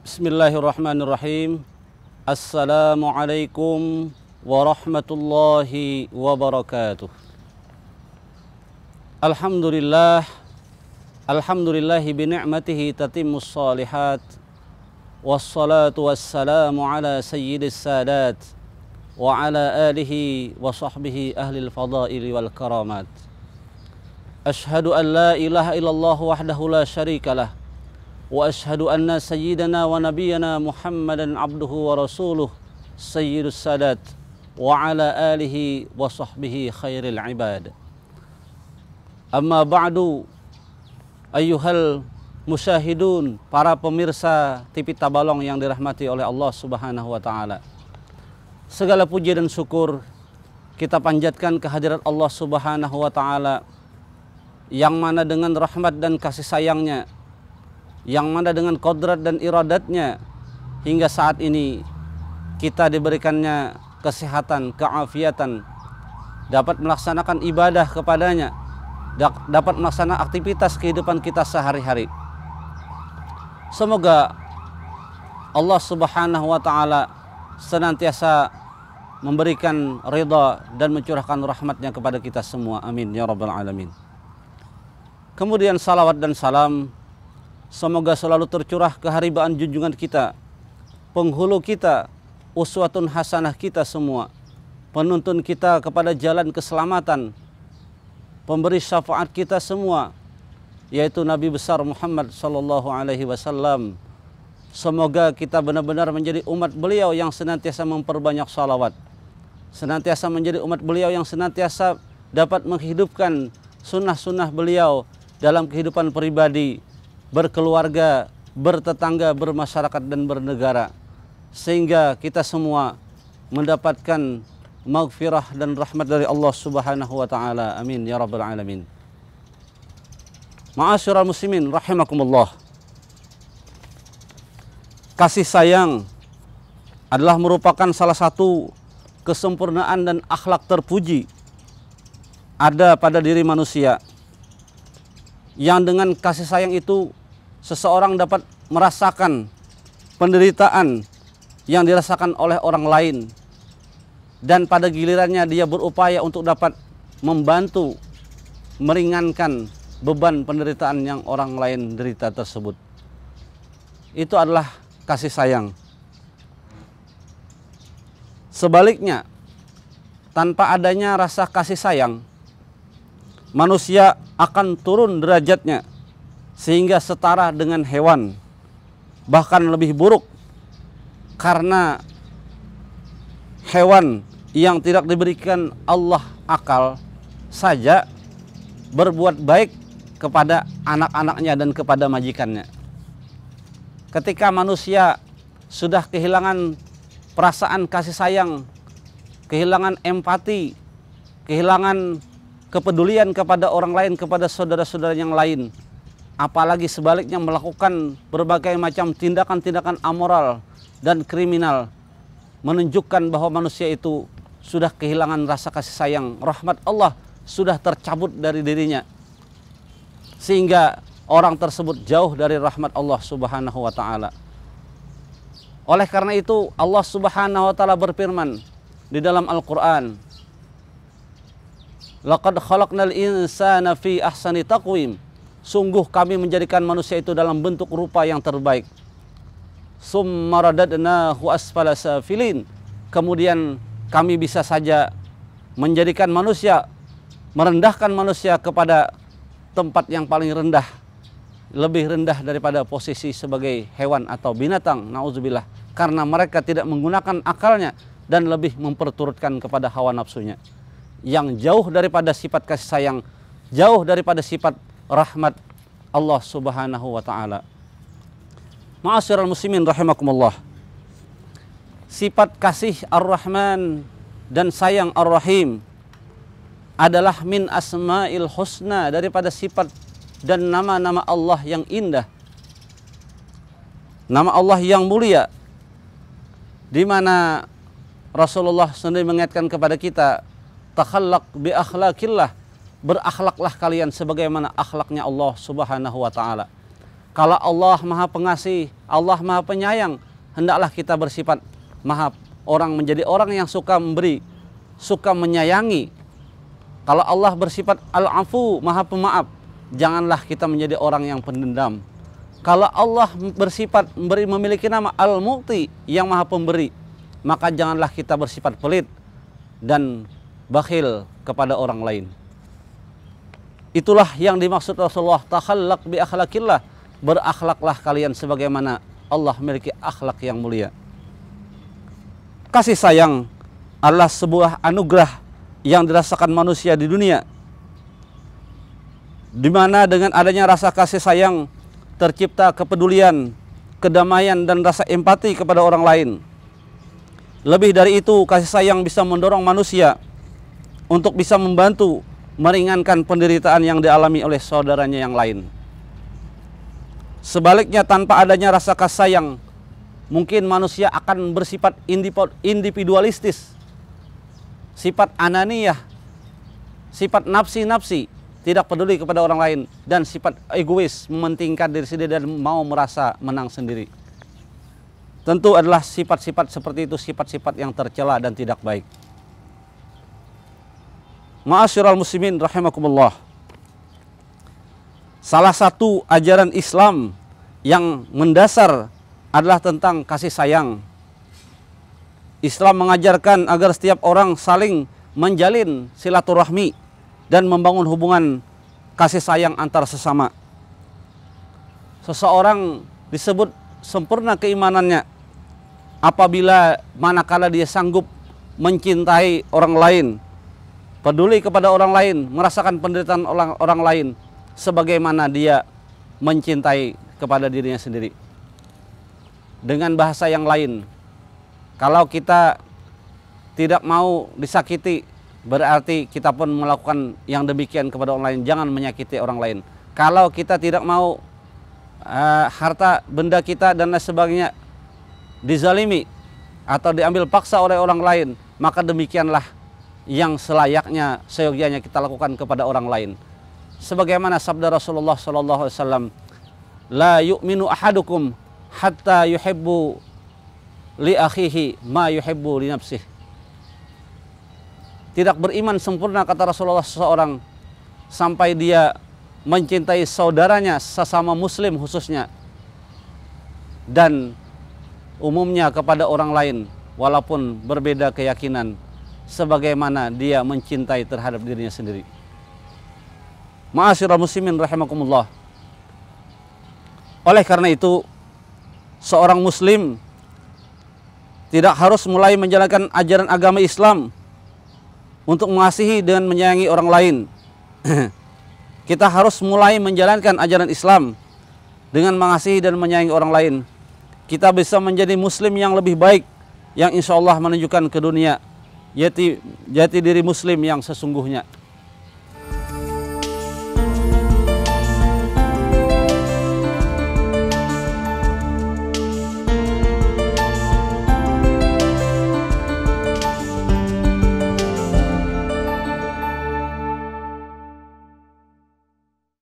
Bismillahirrahmanirrahim. Assalamualaikum warahmatullahi wabarakatuh. Alhamdulillahi bini'matihi tatimmus salihat. Wassalatu wassalamu ala sayyidis sadat wa ala alihi wa sahbihi ahlil fadaili wal karamat. Ashhadu an la ilaha illallah wahdahu la syarikalah. Wa ashhadu anna sayyidana wa nabiyyana Muhammadan abduhu wa rasuluh sayyidus sadat wa ala alihi wa sahbihi khairil ibad. Amma ba'du, ayyuhal musyahidun, para pemirsa TV Tabalong yang dirahmati oleh Allah Subhanahu wa taala. Segala puji dan syukur kita panjatkan kehadirat Allah Subhanahu wa taala, yang mana dengan rahmat dan kasih sayangnya, yang mana dengan kodrat dan iradatnya, hingga saat ini kita diberikannya kesehatan, keafiatan, dapat melaksanakan ibadah kepadanya, dapat melaksanakan aktivitas kehidupan kita sehari-hari. Semoga Allah Subhanahu wa taala senantiasa memberikan ridha dan mencurahkan rahmatnya kepada kita semua. Amin ya rabbal alamin. Kemudian salawat dan salam semoga selalu tercurah keharibaan junjungan kita, penghulu kita, uswatun hasanah kita semua, penuntun kita kepada jalan keselamatan, pemberi syafaat kita semua, yaitu Nabi besar Muhammad sallallahu alaihi wasallam. Semoga kita benar-benar menjadi umat beliau yang senantiasa memperbanyak salawat, senantiasa menjadi umat beliau yang senantiasa dapat menghidupkan sunnah-sunnah beliau dalam kehidupan pribadi, berkeluarga, bertetangga, bermasyarakat dan bernegara, sehingga kita semua mendapatkan maghfirah dan rahmat dari Allah Subhanahu wa taala. Amin ya rabbal alamin. Ma'asyiral muslimin rahimakumullah. Kasih sayang adalah merupakan salah satu kesempurnaan dan akhlak terpuji ada pada diri manusia, yang dengan kasih sayang itu seseorang dapat merasakan penderitaan yang dirasakan oleh orang lain, dan pada gilirannya dia berupaya untuk dapat membantu meringankan beban penderitaan yang orang lain derita tersebut. Itu adalah kasih sayang. Sebaliknya, tanpa adanya rasa kasih sayang, manusia akan turun derajatnya sehingga setara dengan hewan, bahkan lebih buruk, karena hewan yang tidak diberikan Allah akal saja berbuat baik kepada anak-anaknya dan kepada majikannya. Ketika manusia sudah kehilangan perasaan kasih sayang, kehilangan empati, kehilangan kepedulian kepada orang lain, kepada saudara-saudara yang lain, apalagi sebaliknya melakukan berbagai macam tindakan-tindakan amoral dan kriminal, menunjukkan bahwa manusia itu sudah kehilangan rasa kasih sayang, rahmat Allah sudah tercabut dari dirinya, sehingga orang tersebut jauh dari rahmat Allah Subhanahu wa taala. Oleh karena itu Allah Subhanahu wa taala berfirman di dalam Al-Qur'an, laqad khalaqnal insana fi ahsani taqwim. Sungguh kami menjadikan manusia itu dalam bentuk rupa yang terbaik. Summa radadnahu asfala safilin. Kemudian kami bisa saja menjadikan manusia, merendahkan manusia kepada tempat yang paling rendah, lebih rendah daripada posisi sebagai hewan atau binatang, nauzubillah, karena mereka tidak menggunakan akalnya dan lebih memperturutkan kepada hawa nafsunya, yang jauh daripada sifat kasih sayang, jauh daripada sifat rahmat Allah Subhanahu wa taala. Ma'asyiral muslimin rahimakumullah. Sifat kasih Ar-Rahman dan sayang Ar-Rahim adalah min asma'il husna, daripada sifat dan nama-nama Allah yang indah, nama Allah yang mulia, di mana Rasulullah sendiri mengingatkan kepada kita, takhallaq bi akhlaqillah, berakhlaklah kalian sebagaimana akhlaknya Allah Subhanahu wa taala. Kalau Allah Maha Pengasih, Allah Maha Penyayang, hendaklah kita bersifat menjadi orang yang suka memberi, suka menyayangi. Kalau Allah bersifat Al-Afu, Maha Pemaaf, janganlah kita menjadi orang yang pendendam. Kalau Allah bersifat memiliki nama Al-Mu'ti, yang Maha Pemberi, maka janganlah kita bersifat pelit dan bakhil kepada orang lain. Itulah yang dimaksud Rasulullah, takhallaq bi akhlaqillah, berakhlaklah kalian sebagaimana Allah memiliki akhlak yang mulia. Kasih sayang adalah sebuah anugerah yang dirasakan manusia di dunia, di mana dengan adanya rasa kasih sayang tercipta kepedulian, kedamaian, dan rasa empati kepada orang lain. Lebih dari itu, kasih sayang bisa mendorong manusia untuk bisa membantu meringankan penderitaan yang dialami oleh saudaranya yang lain. Sebaliknya, tanpa adanya rasa kasih sayang, mungkin manusia akan bersifat individualistis, sifat ananiyah, sifat nafsi-nafsi, tidak peduli kepada orang lain, dan sifat egois, mementingkan diri sendiri dan mau merasa menang sendiri. Tentu adalah sifat-sifat seperti itu sifat-sifat yang tercela dan tidak baik. Ma'asyiral muslimin rahimakumullah. Salah satu ajaran Islam yang mendasar adalah tentang kasih sayang. Islam mengajarkan agar setiap orang saling menjalin silaturahmi dan membangun hubungan kasih sayang antar sesama. Seseorang disebut sempurna keimanannya apabila manakala dia sanggup mencintai orang lain, peduli kepada orang lain, merasakan penderitaan orang lain sebagaimana dia mencintai kepada dirinya sendiri. Dengan bahasa yang lain, kalau kita tidak mau disakiti, berarti kita pun melakukan yang demikian kepada orang lain. Jangan menyakiti orang lain. Kalau kita tidak mau harta benda kita dan lain sebagainya dizalimi atau diambil paksa oleh orang lain, maka demikianlah yang selayaknya, seyogyanya kita lakukan kepada orang lain. Sebagaimana sabda Rasulullah SAW, la yu'minu ahadukum hatta yuhibbu li akhihi ma yuhibbu li nafsihi. Tidak beriman sempurna, kata Rasulullah, seseorang sampai dia mencintai saudaranya sesama muslim khususnya dan umumnya kepada orang lain walaupun berbeda keyakinan sebagaimana dia mencintai terhadap dirinya sendiri. Ma'asyiral muslimin rahimakumullah. Oleh karena itu, seorang muslim tidak harus mulai menjalankan ajaran agama Islam untuk mengasihi dan menyayangi orang lain. Kita harus mulai menjalankan ajaran Islam dengan mengasihi dan menyayangi orang lain. Kita bisa menjadi muslim yang lebih baik, yang insya Allah menunjukkan ke dunia jati diri muslim yang sesungguhnya.